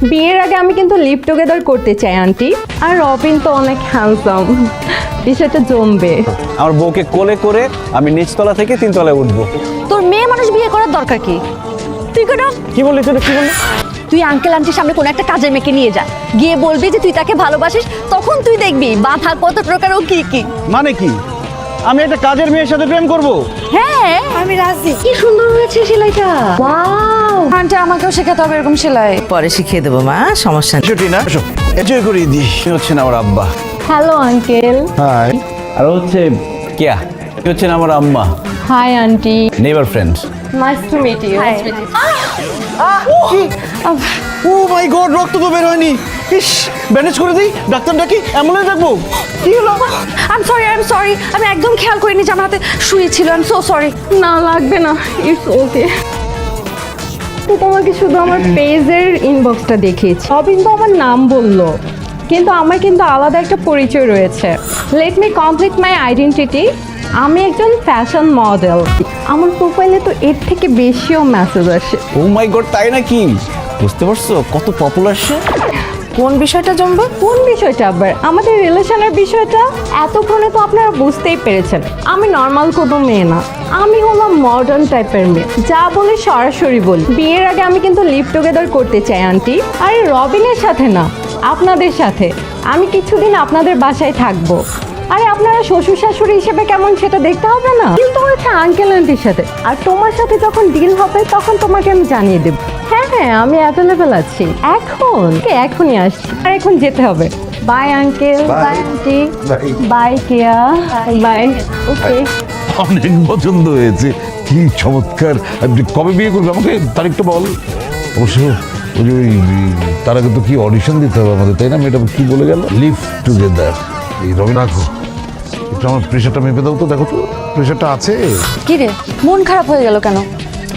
বিয়ের আগে আমি কিন্তু লিভ টুগেদার করতে চাই আন্টি। আর রবিন তো অনেক হ্যান্ডসাম, বিষয়টা জমবে। আমার বউকে কোলে করে আমি নিচতলা থেকে তিনতলায় উঠবো। তোর মেয়ে মানুষ বিয়ে করার দরকার কি? তুই কেন কি বললি তুই? কি বললি? তুই আঙ্কেল আন্টির সামনে কোনো একটা কাজের মেয়েকে নিয়ে যা, গিয়ে বলবি যে তুই তাকে ভালোবাসিস, তখন তুই দেখবি বাধা কত প্রকার ও কি কি। মানে কি? আমি একটা কাজের মেয়ের সাথে প্রেম করব? হ্যাঁ আমি রাজি। কি সুন্দর হয়েছে সেলাইটা। ওয়াও, আন্টি আমাকেও শেখাতে হবে এরকম সেলাই। পরে শিখিয়ে দেবো মা, সমস্যা নেই। ছুটি না, এনজয় করিয়ে দিই। হচ্ছে না আমার আব্বা। Hello uncle. হাই। আর হচ্ছে কেয়া, হচ্ছেন আমার আম্মা। Hi aunty, neighbour friend. Nice to meet you. Oh my god, রক্ত তো বের হয়নি। ইস, ব্যান্ডেজ করে দিই, ডাক্তার ডাকি, অ্যাম্বুলেন্স ডাকবো? কি হলো? আই এম সরি, আমি একদম খেয়াল করিনি যে আমার হাতে শুয়ে ছিল। I am so sorry. না লাগবে না, ইটস ওকে। তো তোমাকে শুধু আমার পেজের ইনবক্সটা দেখিয়েছি। রবিন তো আমার নাম বললো, কিন্তু আমার কিন্তু আলাদা একটা পরিচয় রয়েছে। Let me complete my identity. আমি একজন ফ্যাশন মডেল। আমার প্রোফাইলে তো এর থেকে বেশিও মেসেজ আসে। ও মাই গড, তাই নাকি? বুঝতে পারছো কত পপুলার সে? কোন বিষয়টা জমবে? কোন বিষয়টা আবার? আমাদের রিলেশনের বিষয়টা। এতক্ষণে তো আপনারা বুঝতেই পেরেছেন আমি নর্মাল কোনো মেয়ে না, আমি হলাম মডার্ন টাইপের মেয়ে। যা বলি সরাসরি বলি। বিয়ের আগে আমি কিন্তু লিভ টুগেদার করতে চাই আন্টি। আরে রবিনের সাথে না, আপনাদের সাথে। আমি কিছুদিন আপনাদের বাসায় থাকবো। আরে আপনারা শ্বশুর শাশুড়ি হিসেবে কেমন সেটা দেখতে হবে না? কিন্তু হচ্ছে আঙ্কেল আন্টির সাথে। আর তোমার সাথে যখন ডিল হবে তখন তোমাকে আমি জানিয়ে দেবো। হ্যাঁ হ্যাঁ, আমি অ্যাভেলেবেল আছি এখনই আসছি। আর এখন যেতে হবে। Bye uncle, bye aunty, bye Keya, bye. Okay. অনেক পছন্দ হয়েছে, কি চমৎকার। আপনি কবে বিয়ে করবে আমাকে তারিখটা বল। অবশ্য ওই যে তার আগে তো কি অডিশন দিতে হবে আমাদের, তাই না? মেয়েটা কি বলে গেল? Live together. এই রবি রাখো, একটু আমার প্রেশারটা মেপে দাও তো। দেখো তো প্রেশারটা আছে। কি রে, মন খারাপ হয়ে গেল কেন?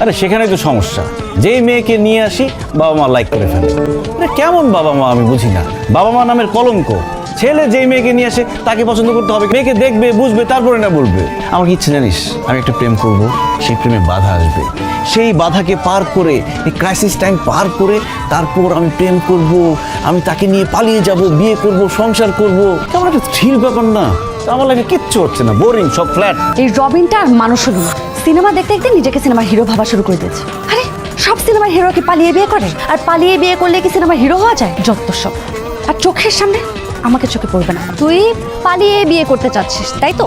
আরে সেখানেই তো সমস্যা। যেই মেয়েকে নিয়ে আসি বাবা মা লাইক করে ফেলে। আরে কেমন বাবা মা আমি বুঝি না। বাবা মা নামের কলঙ্ক। ছেলে যেই মেয়েকে নিয়ে আসে তাকে পছন্দ করতে হবে, মেয়েকে দেখবে বুঝবে তারপরে না বলবে। আমার কি ইচ্ছে জানিস? আমি একটা প্রেম করব, সেই প্রেমে বাধা আসবে। সেই বাধাকে পার করে, এই ক্রাইসিস টাইম পার করে তারপর আমি প্রেম করব, আমি তাকে নিয়ে পালিয়ে যাব, বিয়ে করব, সংসার করব। কেমন একটা থ্রিল ব্যাপার না? আমার লাগে কিচ্ছু হচ্ছে না, বোরিং, সব ফ্ল্যাট। এই রবিনটা আর মানুষও না, সিনেমা দেখতে দেখতে নিজেকে সিনেমার হিরো ভাবা শুরু করে দিয়েছে। আরে সব সিনেমার হিরো কি পালিয়ে বিয়ে করে? আর পালিয়ে বিয়ে করলে কি সিনেমার হিরো হওয়া যায়? যত সব। আর চোখের সামনে আমাকে চোখে পড়বে না। তুই পালিয়ে বিয়ে করতে চাচ্ছিস তাই তো?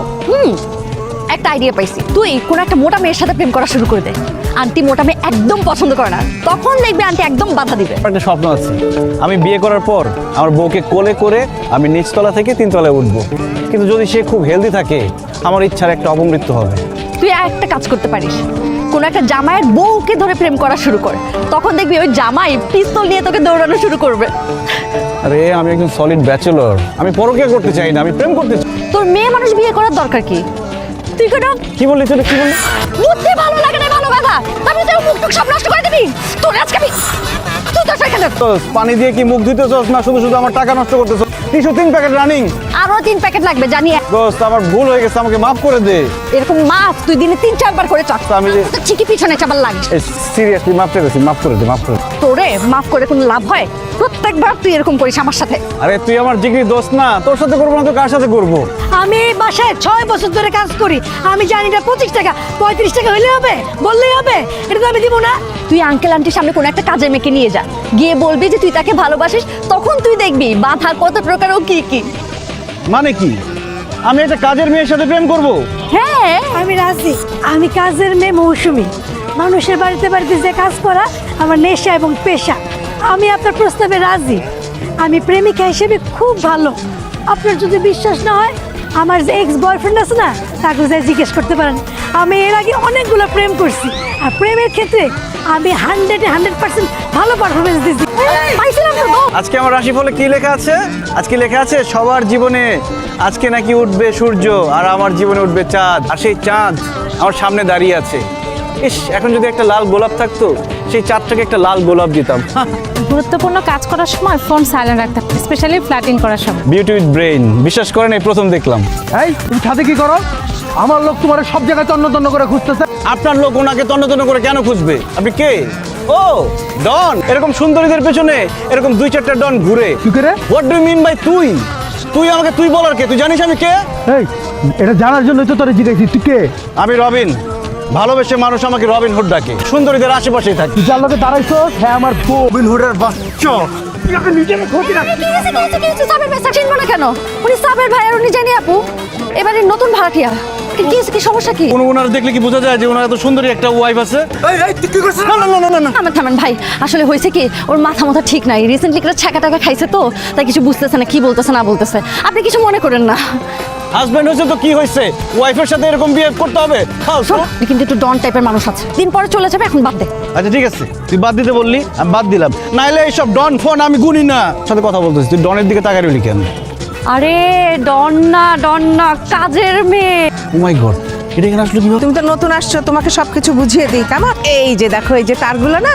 একটা আইডিয়া পাইছি। তুই কোন একটা মোটা মেয়ের সাথে প্রেম করা শুরু করে দে। আন্টি মোটা মেয়ে একদম পছন্দ করে না, তখন দেখবি আন্টি একদম বাধা দিবে। আমার একটা স্বপ্ন আছে, আমি বিয়ে করার পর আমার বউকে কোলে করে আমি নিচতলা থেকে তিনতলায় উঠবো। কিন্তু যদি সে খুব হেলদি থাকে, আমার ইচ্ছার একটা অপমৃত্যু হবে। তুই একটা কাজ করতে পারিস, কোন একটা জামাইয়ের বউকে ধরে প্রেম করা শুরু কর, তখন দেখবি ওই জামাই পিস্তল নিয়ে তোকে দৌড়ানো শুরু করবে। আরে আমি একজন সলিড ব্যাচেলর, আমি পরকীয়া করতে চাই না, আমি প্রেম করতে চাই। তোর মেয়ে মানুষ বিয়ে করার দরকার কি? তুই কেন? কি বললি তুই? কি বললি? বুঝতে ভালো লাগে না, ভালো কথা। আমি তোর মুখ টুক সব নষ্ট করে দিবি। তোর আজকে আমি তুই তো সেখানে তো পানি দিয়ে কি মুখ ধুইতেছস না শুধু শুধু আমার টাকা নষ্ট করতেছস? 303 প্যাকেট রানিং। আরো 3 প্যাকেট লাগবে জানি। দোস্ত আমার ভুল হয়ে গেছে, আমাকে মাফ করে দে। এরকম মাছ তুই দিনে 3-4 বার করে চাস। আমি যে- তো চিকি পিছনে চাবার লাগছে। সিরিয়াসলি মাফ চাইতেছি, মাফ করে দে, মাফ করে দে। তোরে মাফ করে কোনো লাভ হয়? প্রত্যেকবার তুই এরকম করিস আমার সাথে। আরে তুই আমার জিগরি দোস্ত না, তোর সাথে করবো না তো কার সাথে করবো? আমি এই বাসায় 6 বছর ধরে কাজ করি। আমি জানি না 25 টাকা 35 টাকা হইলে হবে, বললেই হবে। এটা তো আমি দিব না। তুই আঙ্কেল আন্টির সামনে কোনো একটা কাজের মেয়েকে নিয়ে যা, গিয়ে বলবি যে তুই তাকে ভালোবাসিস, তখন তুই দেখবি বাধা কত প্রকার ও কি কি। মানে কি? আমি একটা কাজের মেয়ের সাথে প্রেম করব? হ্যাঁ, আমি রাজি। আমি কাজের মেয়ে মৌসুমী। মানুষের বাড়িতে বাড়িতে যে কাজ করা আমার নেশা এবং পেশা। আমি আপনার প্রস্তাবে রাজি। আমি প্রেমিকা হিসেবে খুব ভালো। আপনার যদি বিশ্বাস না হয়, আমার যে এক্স বয়ফ্রেন্ড আছে না, তাকে যাই জিজ্ঞেস করতে পারেন। আমি এর আগে অনেকগুলো প্রেম করছি, আর প্রেমের ক্ষেত্রে আমি 100% ভালো পারফরমেন্স দিচ্ছি। পাইছিলাম তো। আজকে আমার রাশিফলে কি লেখা আছে? আজকে লেখা আছে সবার জীবনে আজকে নাকি উঠবে সূর্য, আর আমার জীবনে উঠবে চাঁদ। আর সেই চাঁদ আমার সামনে দাঁড়িয়ে আছে। ইস, এখন যদি একটা লাল গোলাপ থাকতো, সেই চাঁদটাকে একটা লাল গোলাপ দিতাম। গুরুত্বপূর্ণ কাজ করার সময় ফোন সাইলেন্ট রাখতে হবে, স্পেশালি ফ্ল্যাটিং করার সময়। বিউটি উইথ ব্রেইন, বিশ্বাস করেন এই প্রথম দেখলাম। এই তুমি ছাদে কি করো? আমার লোক তোমার সব জায়গায় তন্ন তন্ন করে খুঁজতেছে। আপনার লোক ওনাকে তন্ন তন্ন করে কেন খুঁজবে? আপনি কে? ও ডন, এরকম সুন্দরীদের পেছনে এরকম 2-4টা ডন ঘুরে। কি করে? হোয়াট ডু মিন বাই তুই? তুই আমাকে তুই বলার কে? তুই জানিস আমি কে? এই এটা জানার জন্যই তো তোরে জিজ্ঞাসি, তুই কে? আমি রবিন। ভালোবেসে মানুষ আমাকে রবিন হুড ডাকে। সুন্দরীদের আশেপাশেই থাকি। তুই যার লোকে দাঁড়াইছো হ্যাঁ আমার বউ। রবিন হুডের বাচ্চা। সাবের ভাই চিনবো না কেন? উনি সাবের ভাই আর উনি জানি আপু এবারে নতুন ভাড়াটিয়া। কি সমস্যা কি? ওনার দেখলে কি বোঝা যায় যে ওনার এত সুন্দরী একটা ওয়াইফ আছে? না না না না না। থামেন ভাই, আসলে হয়েছে কি ওর মাথা ঠিক নাই, রিসেন্টলি একটা ছ্যাঁকা টাকা খাইছে তো তাই কিছু বুঝতেছে না কি বলতেছে না বলতেছে। আপনি কিছু মনে করেন না। হাজবেন্ড হয়েছে তো কি হয়েছে? ওয়াইফের সাথে এরকম বিহেভ করতে হবে? শোন, কিন্তু একটু ডন টাইপের মানুষ আছে, দিন পরে চলে যাবে, এখন বাদ দে। আচ্ছা ঠিক আছে, তুই বাদ দিতে বললি, আমি বাদ দিলাম। নাইলে এইসব ডন ফোন আমি গুনি না। সাথে কথা বলতেছিস, তুই ডনের দিকে তাকাই রইলি কেন? আরে ডন না কাজের মেয়ে। ও মাই গড, এটা এখানে আসলো কিভাবে? তুমি তো নতুন আসছো, তোমাকে সবকিছু বুঝিয়ে দিই কেমন? এই যে দেখো, এই যে তারগুলো না,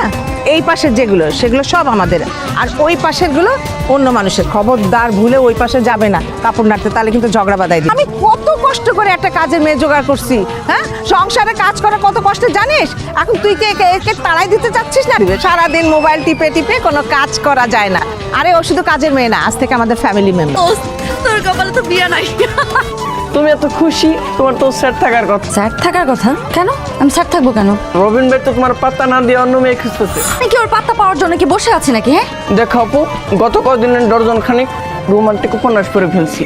এই পাশের যেগুলো সেগুলো সব আমাদের, আর ওই পাশের গুলো অন্য মানুষের। খবরদার ভুলে ওই পাশে যাবে না কাপড় নাড়তে, তাহলে কিন্তু ঝগড়া বাঁধাই দিই। আমি কত কষ্ট করে একটা কাজের মেয়ে জোগাড় করছি, হ্যাঁ? সংসারে কাজ করা কত কষ্ট জানিস? এখন তুই কে একে তাড়াই দিতে চাচ্ছিস না? সারাদিন মোবাইল টিপে টিপে কোনো কাজ করা যায় না। আরে ও শুধু কাজের মেয়ে না, আজ থেকে আমাদের ফ্যামিলি মেম্বার। তোর কপালে তো বিয়ে নাই। তুমি এত খুশি, তোমার তো স্যার থাকার কথা। স্যার থাকার কথা কেন? আমি স্যার থাকবো কেন? রবিন ভাই তো তোমার পাত্তা না দিয়ে অন্য মেয়ে খুঁজতেছে। আমি কি ওর পাত্তা পাওয়ার জন্য কি বসে আছি নাকি? হ্যাঁ দেখো আপু, গত কদিনের ডজন খানিক রোমান্টিক উপন্যাস পড়ে ফেলছি,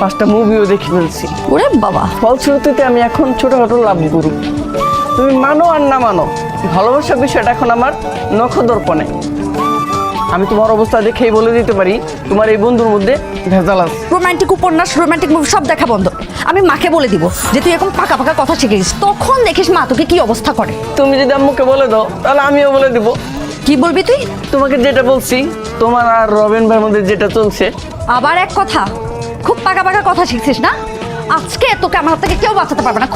5টা মুভিও দেখে ফেলছি। ওরে বাবা, ফলশ্রুতিতে আমি এখন ছোটখাটো লাভ গুরু। তুমি মানো আর না মানো, ভালোবাসার বিষয়টা এখন আমার নখদর্পণে। আমি তোমার অবস্থা দেখেই বলে দিতে পারি তোমার এই বন্ধুর মধ্যে ভেজাল আছে। রোমান্টিক উপন্যাস রোমান্টিক মুভি সব দেখা বন্ধ। আমি মাকে বলে দিব যে তুই এরকম পাকা পাকা কথা শিখে গেছিস, তখন দেখিস মা তোকে কি অবস্থা করে। তুমি যদি আম্মুকে বলে দাও তাহলে আমিও বলে দিব। কি বলবি তুই? তোমাকে যেটা বলছি, তোমার আর রবিন ভাইয়ের মধ্যে যেটা চলছে। আবার এক কথা, খুব পাকা পাকা কথা শিখছিস না? আজকে তোকে আমার হাত থেকে কেউ বাঁচাতে পারবে না।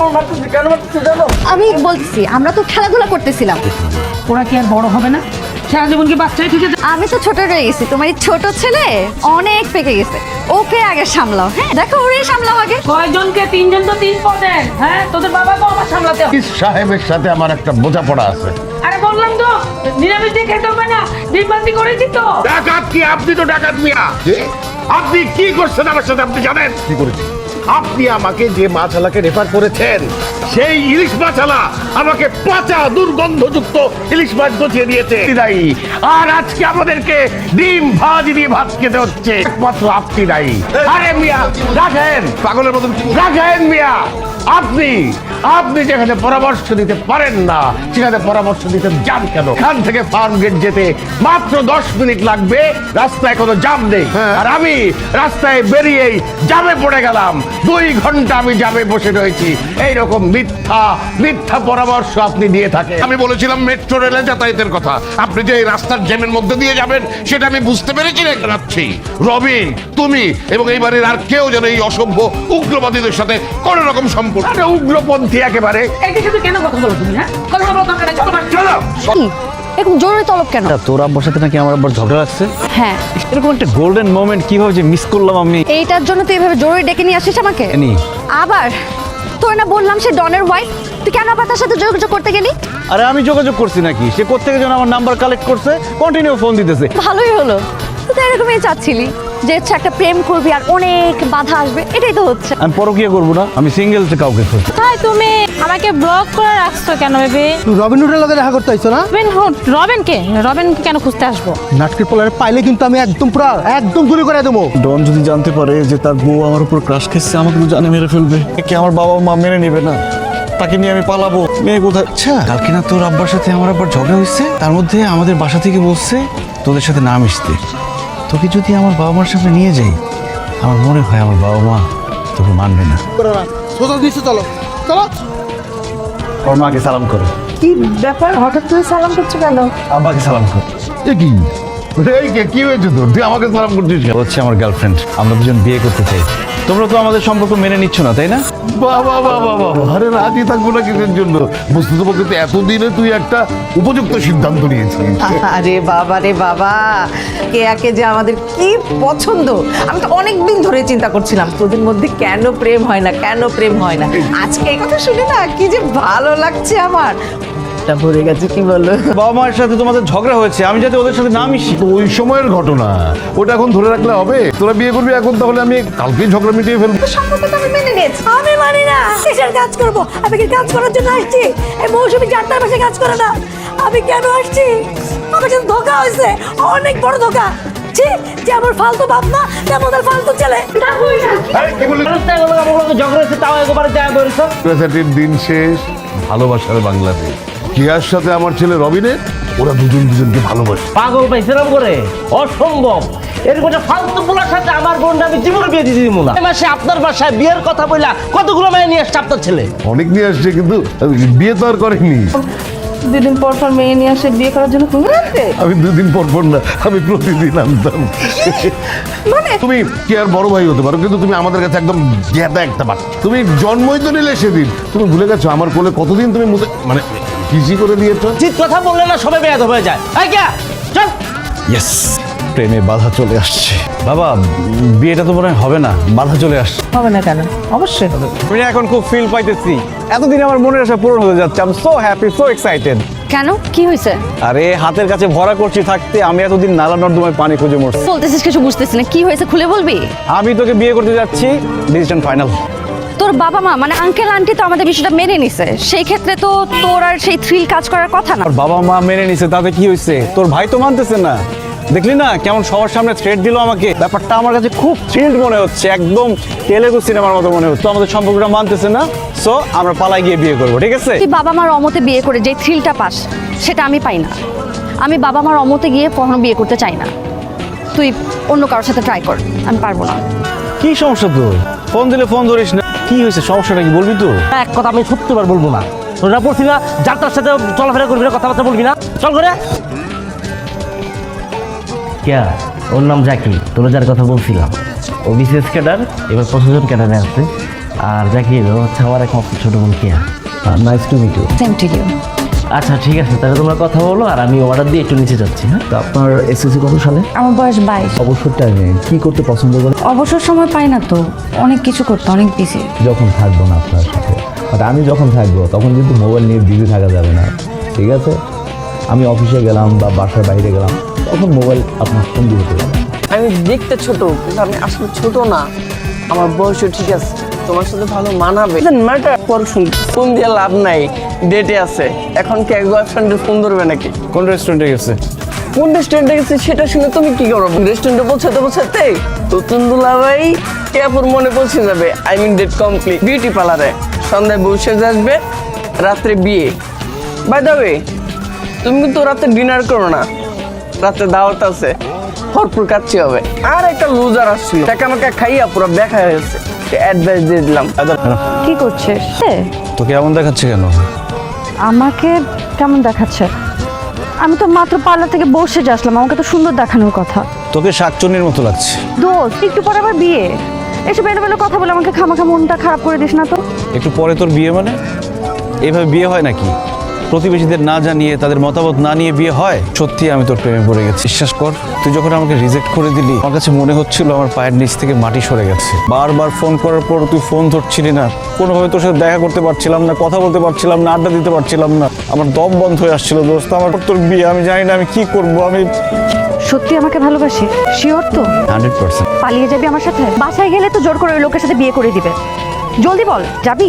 কেন মারতেছে জানো? আমি বলছি আমরা তো খেলাধুলা করতেছিলাম। ওরা কি আর বড় হবে না? সারা জীবন কি বাচ্চাই থেকে যায়? আমি তো ছোট রয়ে গেছি, তোমার এই ছোট ছেলে অনেক পেকে গেছে, ওকে আগে সামলাও। হ্যাঁ দেখো, ওরে সামলাও আগে। কয়জনকে? 3জন তো 3 পদের। হ্যাঁ, তোদের বাবাকেও আমার সামলাতে হবে। সাহেবের সাথে আমার একটা বোঝাপড়া আছে। আরে বললাম তো নিরামিষ দিয়ে খেতে হবে না, ডিমবান্দি করে দিত। ডাকাত কি? আপনি তো ডাকাত মিয়া। আপনি কি করছেন আমার সাথে? আপনি জানেন কি করেছি? আপনি আমাকে যে মাছালাকে রেফার করেছেন, সেই ইলিশ মাছালা আমাকে পচা দুর্গন্ধযুক্ত ইলিশ মাছ গছিয়ে দিয়েছে। দায়ী। আর আজকে আমাদেরকে ডিম ভাজি দিয়ে ভাত খেতে হচ্ছে, একমাত্র আপনি দায়ী। আরে মিয়া রাখেন, পাগলের মতন রাখেন মিয়া। আপনি যেখানে পরামর্শ দিতে পারেন না সেখানে পরামর্শ দিতে যান কেন? এখান থেকে ফার্ম গেট যেতে মাত্র 10 মিনিট লাগবে, রাস্তায় কোনো জ্যাম নেই। আর আমি রাস্তায় বেরিয়েই জ্যামে পড়ে গেলাম। 2 ঘন্টা আমি জ্যামে বসে রয়েছি। এইরকম মিথ্যা পরামর্শ আপনি দিয়ে থাকেন। আমি বলেছিলাম মেট্রো রেলে যাতায়াতের কথা, আপনি যে এই রাস্তার জ্যামের মধ্যে দিয়ে যাবেন সেটা আমি বুঝতে পেরেছি। রাখছি রবিন, তুমি এবং এই বাড়ির আর কেউ যেন এই অসভ্য উগ্রবাদীদের সাথে কোনো রকম সম্পর্ক। আরে উগ্রপন্থী একেবারে। এই সাথে কেন কথা বলো তুমি? হ্যাঁ, কথা বলো দরকার নেই, চলো চলো। কি এরকম জরুরি তলব কেন? তোর আব্বার সাথে নাকি আমার আব্বার ঝগড়া লাগছে। হ্যাঁ, এরকম একটা গোল্ডেন মোমেন্ট কিভাবে যে মিস করলাম আমি। এইটার জন্য তুই এভাবে জরুরি ডেকে নিয়ে আসিস আমাকে? নি। আবার তোর না বললাম সে ডনের ওয়াইফ, তুই কেন আবার তার সাথে যোগাযোগ করতে গেলি? আরে আমি যোগাযোগ করছি নাকি? সে কোত্থেকে যেন আমার নাম্বার কালেক্ট করছে, কন্টিনিউ ফোন দিতেছে। ভালোই হলো, তুই তো এরকমই চাচ্ছিলি যে হচ্ছে একটা প্রেম করবি আর অনেক বাধা আসবে, এটাই তো হচ্ছে। আমি পরকিয়া করবো না, আমি সিঙ্গেল কাউকে খুঁজছি। তাই তুমি আমাকে ব্লক করে রাখছো কেন বেবি? তুই রবিন হুডের লগে দেখা করতে আইছো না? রবিনকে কেন খুঁজতে আসবো? নাটকের পোলারে পাইলে কিন্তু আমি একদম দূরে করে দেবো। ডন যদি জানতে পারে যে তার বউ আমার উপর ক্রাশ খেচ্ছে, আমাকে তো জানে মেরে ফেলবে। একে আমার বাবা মা মেনে নেবে না, তাকে নিয়ে আমি পালাবো। মেয়ে কোথায়? আচ্ছা, কালকে না তোর আব্বার সাথে আমার আব্বার ঝগড়া হয়েছে, তার মধ্যে আমাদের বাসা থেকে বলছে তোদের সাথে না মিশতে। তোকে যদি আমার বাবা মার সামনে নিয়ে যাই, আমার মনে হয় আমার বাবা মা তোকে মানবে না। সোজা দিচ্ছ, চলো চলো। ওর মাকে সালাম করো। কি ব্যাপার, হঠাৎ করে সালাম করছো কেন? আব্বাকে সালাম করো। এ কি? কি হয়েছে তোর? তুই আমাকে সালাম করছিস কেন? হচ্ছে আমার গার্লফ্রেন্ড, আমরা দুজন বিয়ে করতে চাই। তোমরা তো আমাদের সম্পর্ক মেনে নিচ্ছ না, তাই না? বাবা বাবা বাবা, আরে রাজি থাকবো না কিসের জন্য? বস্তুতপক্ষে তো এতদিনে তুই একটা উপযুক্ত সিদ্ধান্ত নিয়েছিস। আরে বাবা রে বাবা, কেয়াকে যে আমাদের কি পছন্দ! আমি তো অনেকদিন ধরে চিন্তা করছিলাম তোদের মধ্যে কেন প্রেম হয় না। আজকে এই কথা শুনে না কি যে ভালো লাগছে আমার। পেটটা ভরে গেছে কি বলো? বাবা মায়ের সাথে তোমাদের ঝগড়া হয়েছে, আমি যাতে ওদের সাথে না মিশি। তো ওই সময়ের ঘটনা, ওটা এখন ধরে রাখলে হবে? তোরা বিয়ে করবি এখন, তাহলে আমি কালকেই ঝগড়া মিটিয়ে ফেলবো। আমি মানি না। কিসের কাজ করব? আমি কি কাজ করার জন্য আসছি? এই মৌসুমি 4টার মাসে কাজ করে না। আমি কেন আসছি? আমার সাথে ধোকা হয়েছে, অনেক বড় ধোকা। ছি, যেমন ফালতু বাপ না তেমন আর ফালতু ছেলে। ইউনিভার্সিটির দিন শেষ, ভালোবাসার বাংলাদেশ। কিয়ার সাথে আমার ছেলে রবিনের, ওরা দুজনকে ভালোবাসে। পাগল পাইছিলাম করে, অসম্ভব। এরকম একটা ফালতু পোলার সাথে আমার বোনটা আমি জীবনে বিয়ে দিয়ে দিব না। এই মাসে আপনার বাসায় বিয়ের কথা বললা কতগুলো মেয়ে নিয়ে আসছে আপনার ছেলে? অনেক নিয়ে আসছে, কিন্তু বিয়ে তো আর করেনি। 2 দিন পর পর মেয়ে নিয়ে আসে বিয়ে করার জন্য তুমি আনতে? আমি 2 দিন পর না, আমি প্রতিদিন আনতাম। তুমি কি আর বড় ভাই হতে পারো, কিন্তু তুমি আমাদের কাছে একদম গেদা একটা বাচ্চা। তুমি জন্মই তো নিলে সেদিন, তুমি ভুলে গেছো আমার কোলে কতদিন তুমি মানে কিসি করে দিয়েছো। ঠিক কথা বললে না সবাই বেয়াদব হয়ে যায়। এই কে? চল। ইয়েস, প্রেমে বাধা চলে আসছে। বাবা, বিয়েটা তো মনে হয় হবে না, বাধা চলে আসছে। হবে না কেন? অবশ্যই হবে। আমি এখন খুব ফিল পাইতেছি, এতদিন আমার মনের আশা পূরণ হতে যাচ্ছে। I am so happy, so excited. কেন, কি হয়েছে? আরে হাতের কাছে ভরা করছি থাকতে আমি এতদিন নালা নর্দমায় পানি খুঁজে মরছি। বলতেছিস কিছু বুঝতেছি না, কি হয়েছে খুলে বলবি? আমি তোকে বিয়ে করতে যাচ্ছি, ডিসিশন ফাইনাল। তোর বাবা মা মানে আঙ্কেল আন্টি তো আমাদের বিষয়টা মেনে নিছে, সেই ক্ষেত্রে তো তোর আর সেই থ্রিল কাজ করার কথা না। আর বাবা মা মেনে নিছে, তাতে কি হয়েছে? তোর ভাই তো মানতেছে না। দেখলি না কেমন সবার সামনে থ্রেট দিল আমাকে? ব্যাপারটা আমার কাছে খুব থ্রিল্ড মনে হচ্ছে, একদম তেলেগু সিনেমার মতো মনে হচ্ছে। আমাদের সম্পর্কটা মানতেছে না, সো আমরা পালাই গিয়ে বিয়ে করবো, ঠিক আছে? তুই বাবা মার অমতে বিয়ে করে যে থ্রিলটা পাস সেটা আমি পাই না। আমি বাবা মার অমতে গিয়ে কখনো বিয়ে করতে চাই না। তুই অন্য কারোর সাথে ট্রাই কর, আমি পারবো না। কি সমস্যা তোর? ফোন দিলে ফোন ধরিস না, কি হয়েছে? সমস্যাটা কি বলবি তো? এক কথা আমি সত্যিবার বলবো না। তোরা পড়ছি না, যাত্রার সাথে চলাফেরা করবি না, কথাবার্তা বলবি না। চল করে। কে? ওর নাম জাকি, তোরা যার কথা বলছিলাম। ও বিসিএস ক্যাডার, এবার 25 ক্যাডারে আসছে। আর জাকি হচ্ছে আমার এক ছোট বোন Keya. Nice to meet you. Same to you. আচ্ছা ঠিক আছে, তাহলে তোমরা কথা বলো আর আমি অর্ডার দিয়ে একটু নিচে যাচ্ছি। হ্যাঁ, তো আপনার এসএসসি কত সালে? আমার বয়স 22। অবসর টাইমে কি করতে পছন্দ করে? অবসর সময় পাই না তো, অনেক কিছু করতে, অনেক বিজি। যখন থাকবো না আপনার সাথে, আর আমি যখন থাকবো তখন কিন্তু মোবাইল নিয়ে বিজি থাকা যাবে না, ঠিক আছে? আমি অফিসে গেলাম বা বাসার বাইরে গেলাম, তখন মোবাইল আপনার সঙ্গী হতে যাবে। আমি দেখতে ছোট, কিন্তু আমি আসলে ছোট না। আমার বয়সও ঠিক আছে, তোমার সাথে ভালো মানাবে। ম্যাটার পর ফোন দিয়ে লাভ নাই, ডেটে আছে। এখন কি এক বয়ফ্রেন্ডের ফোন ধরবে নাকি? কোন রেস্টুরেন্টে গেছে? কোন রেস্টুরেন্টে গেছে সেটা শুনে তুমি কি করো? রেস্টুরেন্টে পৌঁছাতে নতুন দুলাভাই কেপুর মনে পৌঁছে যাবে। I mean date complete. Beauty পার্লারে সন্ধ্যায় বসে আসবে, রাত্রে বিয়ে। বাই দ্য ওয়ে, তুমি কিন্তু রাতে ডিনার করো না, রাতে দাওয়াত আছে, ভরপুর কাচ্চি হবে। আর একটা লুজার আসছিল, টাকা আমাকে খাইয়া পুরো দেখা হয়েছে, অ্যাডভাইস দিয়ে দিলাম। কি করছিস? তোকে এমন দেখাচ্ছে কেন? আমাকে কেমন দেখাচ্ছে? আমি তো মাত্র পার্লার থেকে বসে আসলাম, আমাকে তো সুন্দর দেখানোর কথা। তোকে শাকচুন্নির মতো লাগছে। দোস্ত, একটু পরে আবার বিয়ে, এসব এলোমেলো কথা বলে আমাকে খামাখা মনটা খারাপ করে দিস না তো। একটু পরে তোর বিয়ে মানে? এইভাবে বিয়ে হয় নাকি? প্রতিবেশীদের না জানিয়ে, তাদের মতামত না নিয়ে বিয়ে হয়? সত্যি আমি তোর প্রেমে পড়ে গেছি। বিশ্বাস কর, তুই যখন আমাকে রিজেক্ট করে দিলি, আমার কাছে মনে হচ্ছিল আমার পায়ের নিচ থেকে মাটি সরে গেছে। বারবার ফোন করার পর তুই ফোন ধরছিলি না, কোনোভাবে তোর সাথে দেখা করতে পারছিলাম না, কথা বলতে পারছিলাম না, আড্ডা দিতে পারছিলাম না। আমার দম বন্ধ হয়ে আসছিল দোস্ত। আমার তোর বিয়ে, আমি জানি না আমি কি করব। আমি সত্যি আমাকে ভালোবাসি? শিওর তো? 100%। পালিয়ে যাবি আমার সাথে? বাসায় গেলে তো জোর করে ওই লোকের সাথে বিয়ে করে দিবে। জলদি বল, যাবি?